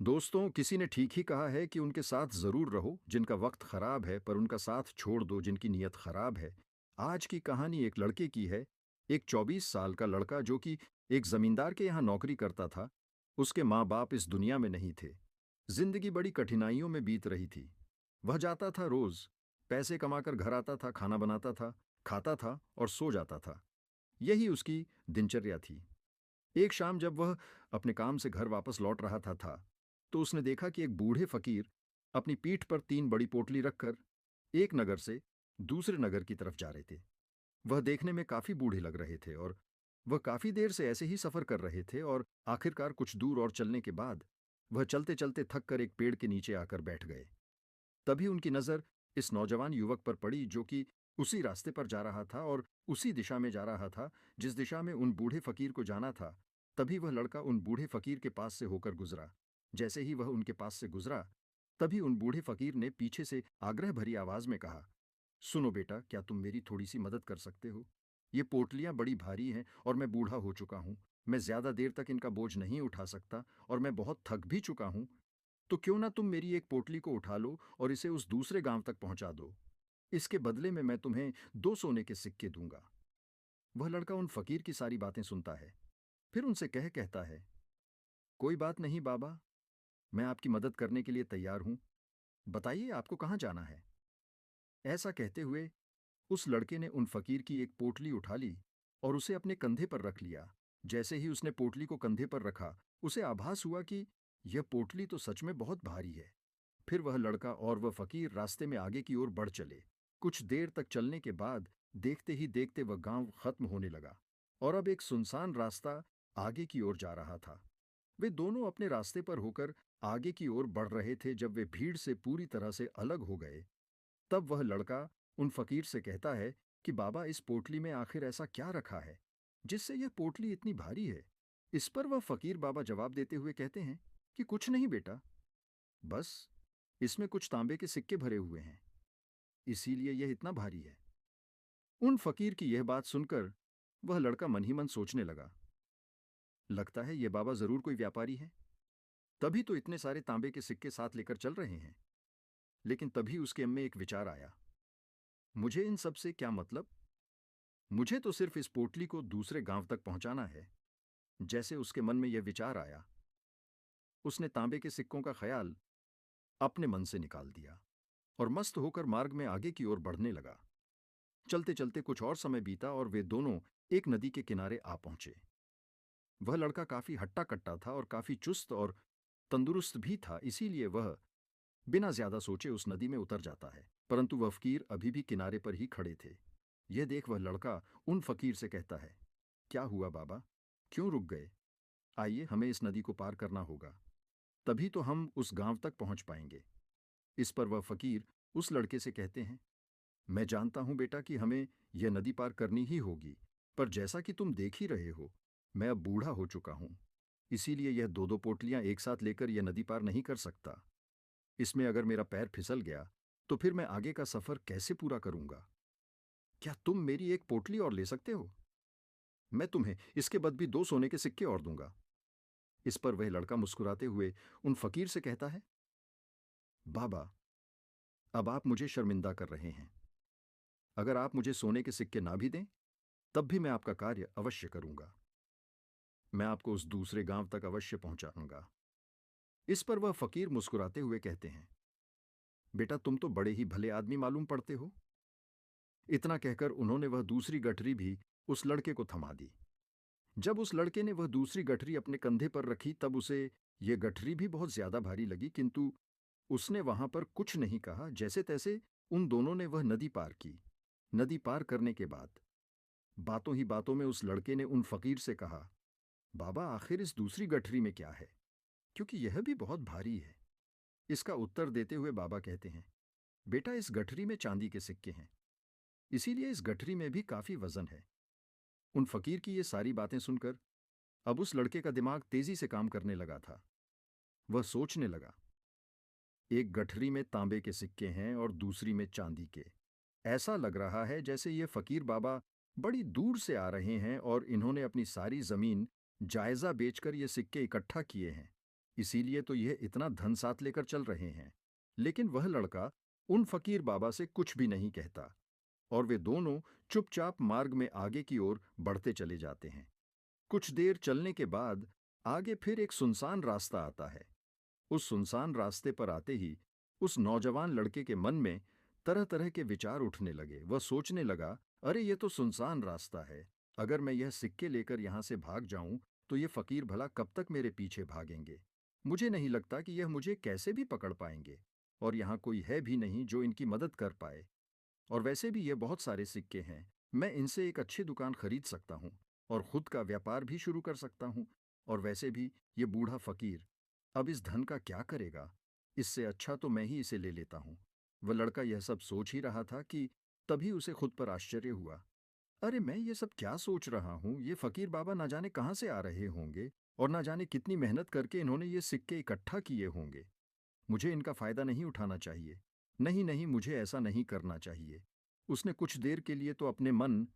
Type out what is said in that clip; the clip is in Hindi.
दोस्तों, किसी ने ठीक ही कहा है कि उनके साथ जरूर रहो जिनका वक्त खराब है, पर उनका साथ छोड़ दो जिनकी नीयत खराब है। आज की कहानी एक लड़के की है। एक 24 साल का लड़का जो कि एक जमींदार के यहाँ नौकरी करता था। उसके माँ बाप इस दुनिया में नहीं थे। जिंदगी बड़ी कठिनाइयों में बीत रही थी। वह जाता था रोज, पैसे कमाकर घर आता था, खाना बनाता था, खाता था और सो जाता था। यही उसकी दिनचर्या थी। एक शाम जब वह अपने काम से घर वापस लौट रहा था तो उसने देखा कि एक बूढ़े फकीर अपनी पीठ पर 3 बड़ी पोटली रखकर एक नगर से दूसरे नगर की तरफ जा रहे थे। वह देखने में काफी बूढ़े लग रहे थे और वह काफी देर से ऐसे ही सफर कर रहे थे और आखिरकार कुछ दूर और चलने के बाद वह चलते चलते थक कर एक पेड़ के नीचे आकर बैठ गए। तभी उनकी नजर इस नौजवान युवक पर पड़ी जो कि उसी रास्ते पर जा रहा था और उसी दिशा में जा रहा था जिस दिशा में उन बूढ़े फकीर को जाना था। तभी वह लड़का उन बूढ़े फकीर के पास से होकर गुजरा। जैसे ही वह उनके पास से गुजरा, तभी उन बूढ़े फकीर ने पीछे से आग्रह भरी आवाज में कहा, सुनो बेटा, क्या तुम मेरी थोड़ी सी मदद कर सकते हो? ये पोटलियां बड़ी भारी हैं और मैं बूढ़ा हो चुका हूं। मैं ज्यादा देर तक इनका बोझ नहीं उठा सकता और मैं बहुत थक भी चुका हूं। तो क्यों ना तुम मेरी एक पोटली को उठा लो और इसे उस दूसरे गांव तक पहुंचा दो। इसके बदले में मैं तुम्हें 2 सोने के सिक्के दूंगा। वह लड़का उन फकीर की सारी बातें सुनता है। फिर उनसे कहता है, कोई बात नहीं बाबा, मैं आपकी मदद करने के लिए तैयार हूं। बताइए आपको कहाँ जाना है। ऐसा कहते हुए उस लड़के ने उन फकीर की एक पोटली उठा ली और उसे अपने कंधे पर रख लिया। जैसे ही उसने पोटली को कंधे पर रखा, उसे आभास हुआ कि यह पोटली तो सच में बहुत भारी है। फिर वह लड़का और वह फकीर रास्ते में आगे की ओर बढ़ चले। कुछ देर तक चलने के बाद देखते ही देखते वह गांव खत्म होने लगा और अब एक सुनसान रास्ता आगे की ओर जा रहा था। वे दोनों अपने रास्ते पर होकर आगे की ओर बढ़ रहे थे। जब वे भीड़ से पूरी तरह से अलग हो गए, तब वह लड़का उन फकीर से कहता है कि बाबा, इस पोटली में आखिर ऐसा क्या रखा है जिससे यह पोटली इतनी भारी है? इस पर वह फकीर बाबा जवाब देते हुए कहते हैं कि कुछ नहीं बेटा, बस इसमें कुछ तांबे के सिक्के भरे हुए हैं, इसीलिए यह इतना भारी है। उन फकीर की यह बात सुनकर वह लड़का मन ही मन सोचने लगा, लगता है यह बाबा जरूर कोई व्यापारी है, तभी तो इतने सारे तांबे के सिक्के साथ लेकर चल रहे हैं। लेकिन तभी उसके मन में एक विचार आया, मुझे इन सब से क्या मतलब? मुझे तो सिर्फ इस पोटली को दूसरे गांव तक पहुंचाना है। जैसे उसके मन में यह विचार आया, उसने तांबे के सिक्कों का ख्याल अपने मन से निकाल दिया और मस्त होकर मार्ग में आगे की ओर बढ़ने लगा। चलते चलते कुछ और समय बीता और वे दोनों एक नदी के किनारे आ पहुंचे। वह लड़का काफी हट्टा कट्टा था और काफी चुस्त और तंदुरुस्त भी था, इसीलिए वह बिना ज्यादा सोचे उस नदी में उतर जाता है। परंतु वह फकीर अभी भी किनारे पर ही खड़े थे। यह देख वह लड़का उन फकीर से कहता है, क्या हुआ बाबा, क्यों रुक गए? आइए, हमें इस नदी को पार करना होगा, तभी तो हम उस गांव तक पहुंच पाएंगे। इस पर वह फकीर उस लड़के से कहते हैं, मैं जानता हूं बेटा कि हमें यह नदी पार करनी ही होगी, पर जैसा कि तुम देख ही रहे हो, मैं अब बूढ़ा हो चुका हूं। इसीलिए यह दो दो पोटलियां एक साथ लेकर यह नदी पार नहीं कर सकता। इसमें अगर मेरा पैर फिसल गया तो फिर मैं आगे का सफर कैसे पूरा करूंगा? क्या तुम मेरी एक पोटली और ले सकते हो? मैं तुम्हें इसके बद भी 2 सोने के सिक्के और दूंगा। इस पर वह लड़का मुस्कुराते हुए उन फकीर से कहता है, बाबा, अब आप मुझे शर्मिंदा कर रहे हैं। अगर आप मुझे सोने के सिक्के ना भी दें, तब भी मैं आपका कार्य अवश्य करूंगा। मैं आपको उस दूसरे गांव तक अवश्य पहुंचाऊंगा। इस पर वह फकीर मुस्कुराते हुए कहते हैं, बेटा, तुम तो बड़े ही भले आदमी मालूम पड़ते हो। इतना कहकर उन्होंने वह दूसरी गठरी भी उस लड़के को थमा दी। जब उस लड़के ने वह दूसरी गठरी अपने कंधे पर रखी, तब उसे यह गठरी भी बहुत ज्यादा भारी लगी, किंतु उसने वहां पर कुछ नहीं कहा। जैसे तैसे उन दोनों ने वह नदी पार की। नदी पार करने के बाद बातों ही बातों में उस लड़के ने उन फकीर से कहा, बाबा, आखिर इस दूसरी गठरी में क्या है, क्योंकि यह भी बहुत भारी है। इसका उत्तर देते हुए बाबा कहते हैं, बेटा, इस गठरी में चांदी के सिक्के हैं, इसीलिए इस गठरी में भी काफी वजन है। उन फकीर की ये सारी बातें सुनकर अब उस लड़के का दिमाग तेजी से काम करने लगा था। वह सोचने लगा, एक गठरी में तांबे के सिक्के हैं और दूसरी में चांदी के। ऐसा लग रहा है जैसे ये फकीर बाबा बड़ी दूर से आ रहे हैं और इन्होंने अपनी सारी जमीन जायजा बेचकर ये सिक्के इकट्ठा किए हैं। इसीलिए तो यह इतना धन साथ लेकर चल रहे हैं। लेकिन वह लड़का उन फकीर बाबा से कुछ भी नहीं कहता और वे दोनों चुपचाप मार्ग में आगे की ओर बढ़ते चले जाते हैं। कुछ देर चलने के बाद आगे फिर एक सुनसान रास्ता आता है। उस सुनसान रास्ते पर आते ही उस नौजवान लड़के के मन में तरह तरह के विचार उठने लगे। वह सोचने लगा, अरे ये तो सुनसान रास्ता है। अगर मैं यह सिक्के लेकर यहां से भाग जाऊं तो ये फकीर भला कब तक मेरे पीछे भागेंगे। मुझे नहीं लगता कि यह मुझे कैसे भी पकड़ पाएंगे। और यहाँ कोई है भी नहीं जो इनकी मदद कर पाए। और वैसे भी ये बहुत सारे सिक्के हैं, मैं इनसे एक अच्छी दुकान खरीद सकता हूँ और खुद का व्यापार भी शुरू कर सकता हूँ। और वैसे भी ये बूढ़ा फकीर अब इस धन का क्या करेगा। इससे अच्छा तो मैं ही इसे ले लेता हूँ। वह लड़का यह सब सोच ही रहा था कि तभी उसे खुद पर आश्चर्य हुआ। अरे मैं ये सब क्या सोच रहा हूँ, ये फकीर बाबा ना जाने कहाँ से आ रहे होंगे और ना जाने कितनी मेहनत करके इन्होंने ये सिक्के इकट्ठा किए होंगे। मुझे इनका फायदा नहीं उठाना चाहिए। नहीं नहीं, मुझे ऐसा नहीं करना चाहिए। उसने कुछ देर के लिए तो अपने मन